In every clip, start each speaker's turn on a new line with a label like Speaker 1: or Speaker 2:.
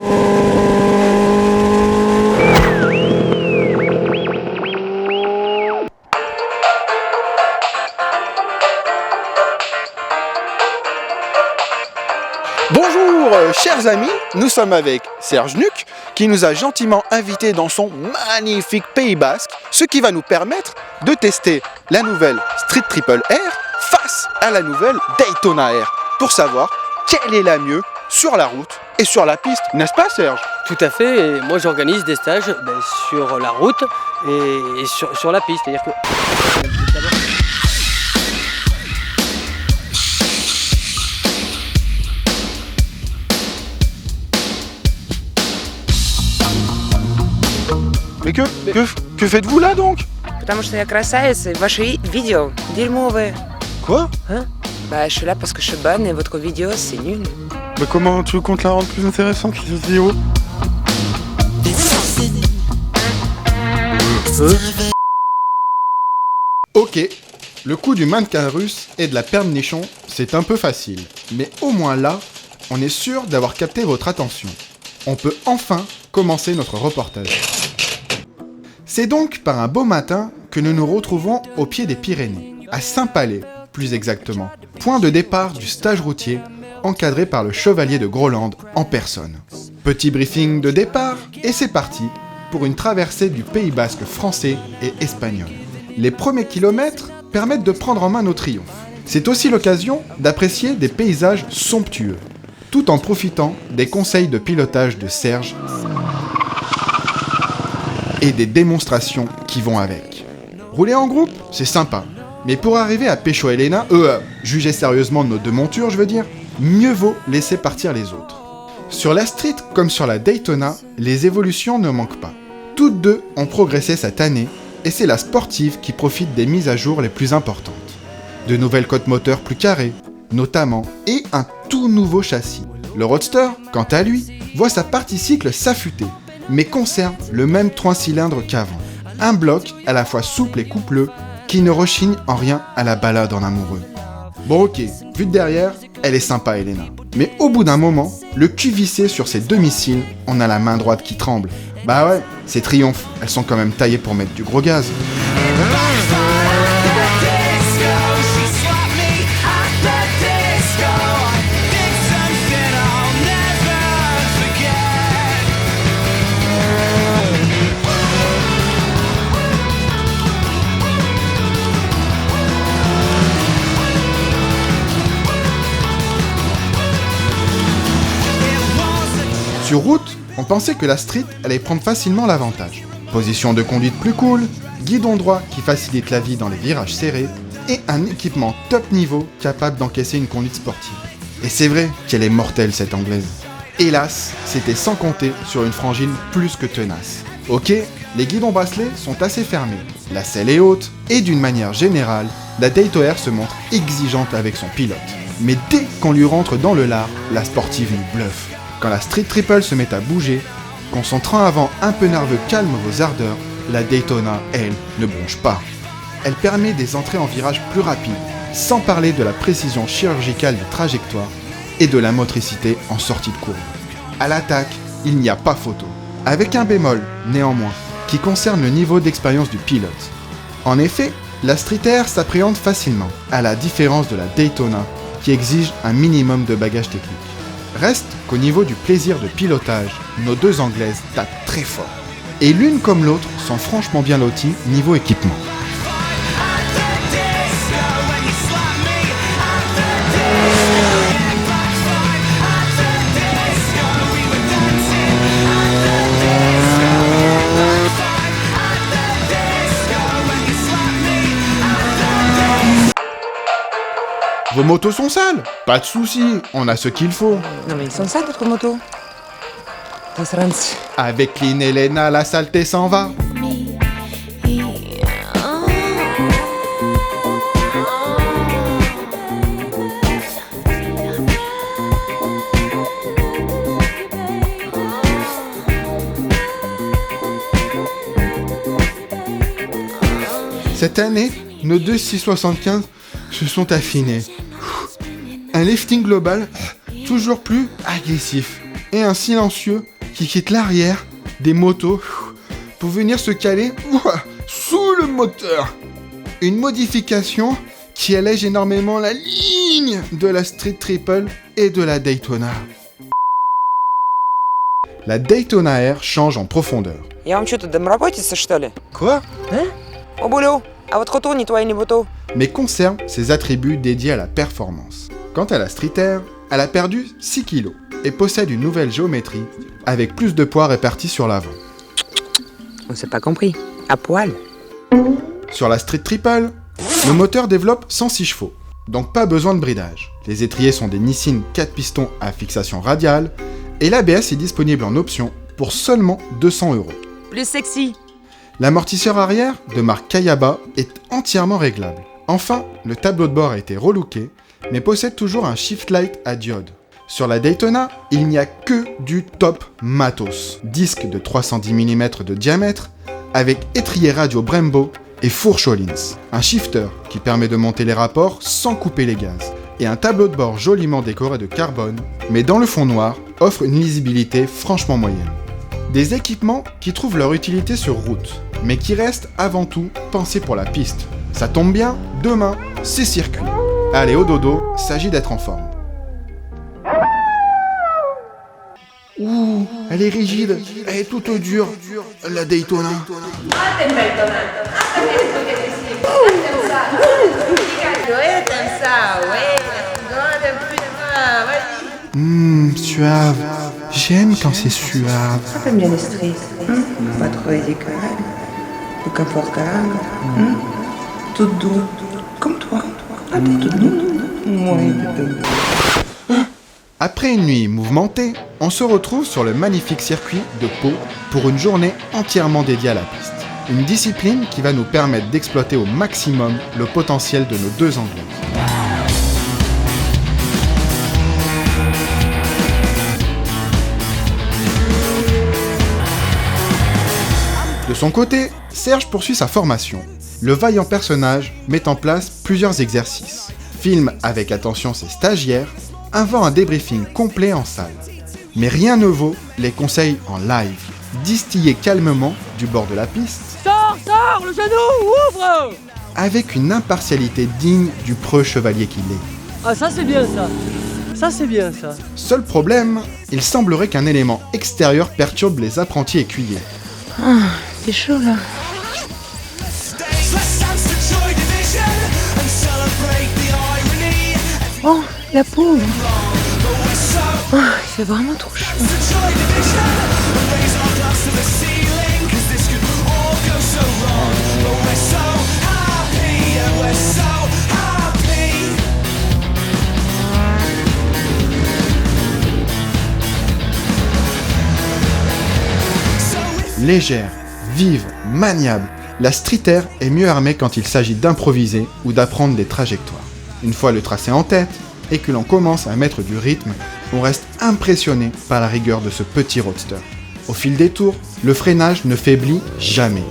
Speaker 1: Bonjour chers amis, nous sommes avec Serge Nuc qui nous a gentiment invités dans son magnifique Pays Basque, ce qui va nous permettre de tester la nouvelle Street Triple R face à la nouvelle Daytona R pour savoir quelle est la mieux sur la route et sur la piste, n'est-ce pas Serge?
Speaker 2: Tout à fait, et moi j'organise des stages sur la route et sur la piste, c'est-à-dire que...
Speaker 1: Mais que faites-vous là donc?
Speaker 3: Потому что я красавица, и ваши видео дерьмовые.
Speaker 1: Quoi?
Speaker 3: Hein? Bah, je suis là parce que je suis bonne et votre vidéo, c'est nul.
Speaker 1: Mais comment tu comptes la rendre plus intéressante, cette vidéo? Ok, le coup du mannequin russe et de la perle nichon, c'est un peu facile. Mais au moins là, on est sûr d'avoir capté votre attention. On peut enfin commencer notre reportage. C'est donc par un beau matin que nous nous retrouvons au pied des Pyrénées, à Saint-Palais, plus exactement. Point de départ du stage routier, encadré par le chevalier de Groland en personne. Petit briefing de départ, et c'est parti pour une traversée du Pays Basque français et espagnol. Les premiers kilomètres permettent de prendre en main nos triomphes. C'est aussi l'occasion d'apprécier des paysages somptueux, tout en profitant des conseils de pilotage de Serge et des démonstrations qui vont avec. Rouler en groupe, c'est sympa, mais pour arriver à Pécho Elena, juger sérieusement de nos deux montures, je veux dire, mieux vaut laisser partir les autres. Sur la Street comme sur la Daytona, les évolutions ne manquent pas. Toutes deux ont progressé cette année, et c'est la sportive qui profite des mises à jour les plus importantes. De nouvelles côtes moteurs plus carrées, notamment, et un tout nouveau châssis. Le Roadster, quant à lui, voit sa partie cycle s'affûter, mais conserve le même 3 cylindres qu'avant. Un bloc à la fois souple et coupleux, qui ne rechigne en rien à la balade en amoureux. Bon ok, vu de derrière, elle est sympa Elena. Mais au bout d'un moment, le cul vissé sur ses deux missiles, on a la main droite qui tremble. Bah ouais, ces triomphes, elles sont quand même taillées pour mettre du gros gaz. Sur route, on pensait que la Street allait prendre facilement l'avantage. Position de conduite plus cool, guidon droit qui facilite la vie dans les virages serrés, et un équipement top niveau capable d'encaisser une conduite sportive. Et c'est vrai qu'elle est mortelle cette anglaise. Hélas, c'était sans compter sur une frangine plus que tenace. Ok, les guidons bracelets sont assez fermés, la selle est haute, et d'une manière générale, la Daytona R se montre exigeante avec son pilote. Mais dès qu'on lui rentre dans le lard, la sportive nous bluffe. Quand la Street Triple se met à bouger, quand son train avant un peu nerveux calme vos ardeurs, la Daytona, elle, ne bronche pas. Elle permet des entrées en virage plus rapides, sans parler de la précision chirurgicale des trajectoires et de la motricité en sortie de courbe. À l'attaque, il n'y a pas photo. Avec un bémol, néanmoins, qui concerne le niveau d'expérience du pilote. En effet, la Street R s'appréhende facilement, à la différence de la Daytona, qui exige un minimum de bagages techniques. Reste qu'au niveau du plaisir de pilotage, nos deux Anglaises tapent très fort. Et l'une comme l'autre sont franchement bien loties niveau équipement. Vos motos sont sales? Pas de soucis, on a ce qu'il faut.
Speaker 3: Non mais ils sont sales votre moto.
Speaker 1: Avec Lynn Elena, la saleté s'en va. Cette année, nos deux 675 se sont affinés. Un lifting global toujours plus agressif et un silencieux qui quittent l'arrière des motos pour venir se caler sous le moteur. Une modification qui allège énormément la ligne de la Street Triple et de la Daytona. La Daytona R change en profondeur.
Speaker 3: Я вам что, тут домработица, что ли?
Speaker 1: Quoi?
Speaker 3: О, Булю, а вот хото не твои, не буто.
Speaker 1: Mais conserve ses attributs dédiés à la performance. Quant à la Street Air, elle a perdu 6 kg et possède une nouvelle géométrie avec plus de poids répartis sur l'avant.
Speaker 3: On s'est pas compris. À poil.
Speaker 1: Sur la Street Triple, le moteur développe 106 chevaux, donc pas besoin de bridage. Les étriers sont des Nissin 4 pistons à fixation radiale et l'ABS est disponible en option pour seulement 200 €.
Speaker 3: Plus sexy.
Speaker 1: L'amortisseur arrière de marque Kayaba est entièrement réglable. Enfin, le tableau de bord a été relooké, mais possède toujours un shift light à diode. Sur la Daytona, il n'y a que du top matos. Disque de 310 mm de diamètre, avec étrier radio Brembo et fourche Öhlins. Un shifter qui permet de monter les rapports sans couper les gaz. Et un tableau de bord joliment décoré de carbone, mais dans le fond noir, offre une lisibilité franchement moyenne. Des équipements qui trouvent leur utilité sur route, mais qui restent avant tout pensés pour la piste. Ça tombe bien, demain, c'est circuit. Allez, au dodo, s'agit d'être en forme. Ouh, elle est rigide, elle est toute dure, la Daytona. Suave. J'aime quand c'est suave.
Speaker 3: T'aimes bien les streets, pas trop radical, le confortable, tout doux, comme toi. Ah, t'es toute douce. Oui, t'es toute douce.
Speaker 1: Après une nuit mouvementée, on se retrouve sur le magnifique circuit de Pau pour une journée entièrement dédiée à la piste. Une discipline qui va nous permettre d'exploiter au maximum le potentiel de nos deux Anglaises. De son côté, Serge poursuit sa formation. Le vaillant personnage met en place plusieurs exercices, filme avec attention ses stagiaires, invente un débriefing complet en salle. Mais rien ne vaut les conseils en live, distillés calmement du bord de la piste.
Speaker 2: Sors, le genou, ouvre!
Speaker 1: Avec une impartialité digne du preux chevalier qu'il est.
Speaker 2: Ah, ça c'est bien ça. Ça c'est bien ça.
Speaker 1: Seul problème, il semblerait qu'un élément extérieur perturbe les apprentis écuyers.
Speaker 3: C'est chaud là. Oh, la pauvre. Oh, c'est vraiment trop chaud.
Speaker 1: Légère, vive, maniable, la Street Air est mieux armée quand il s'agit d'improviser ou d'apprendre des trajectoires. Une fois le tracé en tête et que l'on commence à mettre du rythme, on reste impressionné par la rigueur de ce petit roadster. Au fil des tours, le freinage ne faiblit jamais.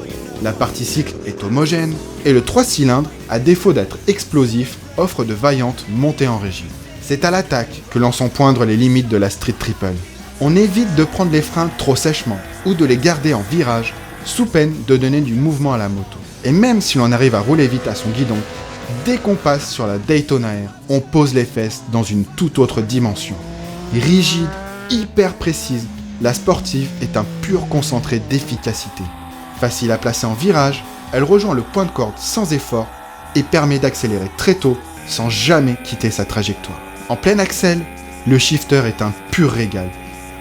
Speaker 1: La partie cycle est homogène et le 3 cylindres, à défaut d'être explosif, offre de vaillantes montées en régime. C'est à l'attaque que l'on sent poindre les limites de la Street Triple. On évite de prendre les freins trop sèchement ou de les garder en virage, sous peine de donner du mouvement à la moto. Et même si l'on arrive à rouler vite à son guidon, dès qu'on passe sur la Daytona R, on pose les fesses dans une toute autre dimension. Rigide, hyper précise, la sportive est un pur concentré d'efficacité. Facile à placer en virage, elle rejoint le point de corde sans effort et permet d'accélérer très tôt sans jamais quitter sa trajectoire. En plein accel, le shifter est un pur régal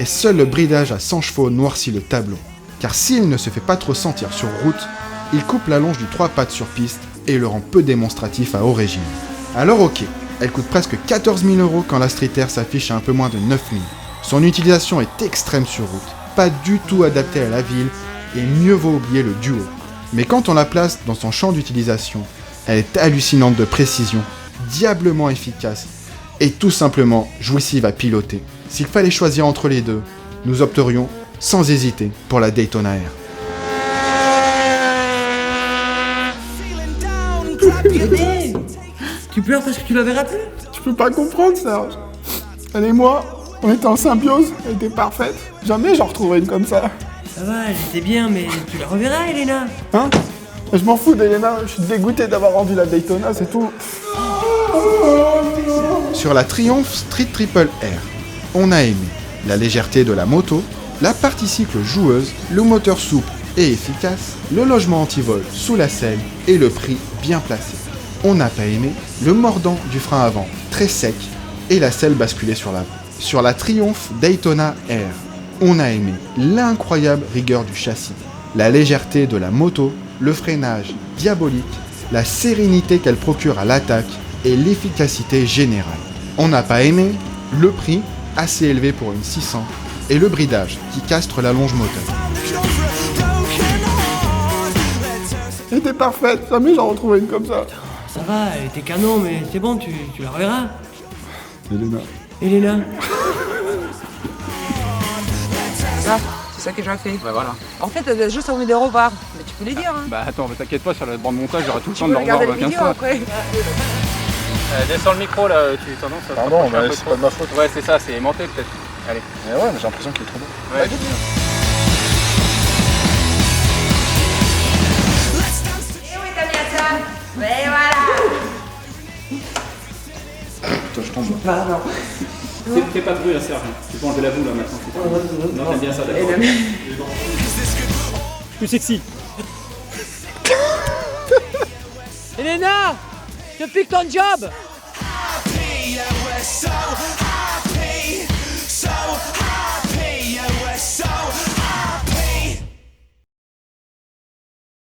Speaker 1: et seul le bridage à 100 chevaux noircit le tableau. Car s'il ne se fait pas trop sentir sur route, il coupe la longe du 3 pattes sur piste et le rend peu démonstratif à haut régime. Alors ok, elle coûte presque 14 000 € quand la Street Air s'affiche à un peu moins de 9 000. Son utilisation est extrême sur route, pas du tout adaptée à la ville et mieux vaut oublier le duo. Mais quand on la place dans son champ d'utilisation, elle est hallucinante de précision, diablement efficace et tout simplement jouissive à piloter. S'il fallait choisir entre les deux, nous opterions sans hésiter pour la Daytona R.
Speaker 2: Tu pleures parce que tu la verras plus?
Speaker 1: Je peux pas comprendre, Serge. Elle et moi, On était en symbiose, elle était parfaite. Jamais j'en retrouverai une comme ça.
Speaker 2: Ça va, elle était bien, mais tu la reverras, Elena.
Speaker 1: Hein? Je m'en fous d'Elena, je suis dégoûté d'avoir rendu la Daytona, c'est tout. Sur la Triumph Street Triple R, on a aimé la légèreté de la moto, la partie cycle joueuse, le moteur souple et efficace, le logement anti-vol sous la selle et le prix bien placé. On n'a pas aimé le mordant du frein avant très sec et la selle basculée sur l'avant. Sur la Triumph Daytona R, on a aimé l'incroyable rigueur du châssis, la légèreté de la moto, le freinage diabolique, la sérénité qu'elle procure à l'attaque et l'efficacité générale. On n'a pas aimé le prix assez élevé pour une 600 et le bridage qui castre la longe moteur. Elle était parfaite, jamais j'en retrouvais une comme ça.
Speaker 2: Ça va, elle était canon, mais c'est bon, tu la reverras.
Speaker 3: Elena, ça, c'est ça que j'ai fait.
Speaker 4: Bah voilà.
Speaker 3: En fait, elle a juste envie de revoir. Mais tu peux les dire, hein.
Speaker 4: Bah attends, mais t'inquiète pas, sur la bande montage, j'aurai tout le
Speaker 3: Tu
Speaker 4: temps
Speaker 3: peux
Speaker 4: de le revoir
Speaker 3: regarder les
Speaker 4: 15
Speaker 3: vidéos
Speaker 4: fois.
Speaker 3: après.
Speaker 4: Descends le micro là, tu as tendance à te
Speaker 5: Pardon,
Speaker 4: rapprocher un
Speaker 5: mais
Speaker 4: peu
Speaker 5: c'est
Speaker 4: trop.
Speaker 5: pas de ma faute.
Speaker 4: Ouais, c'est ça, c'est aimanté peut-être. Allez.
Speaker 5: Mais ouais, mais j'ai l'impression qu'il est trop beau.
Speaker 4: Ouais.
Speaker 5: Putain, je tombe.
Speaker 3: Pardon.
Speaker 4: Fais pas de bruit là, Serge. Tu peux enlever la boule là maintenant. Non, t'aimes bien ça d'accord. Plus sexy.
Speaker 2: Elena, je te pique ton job.
Speaker 6: Yeah, we're so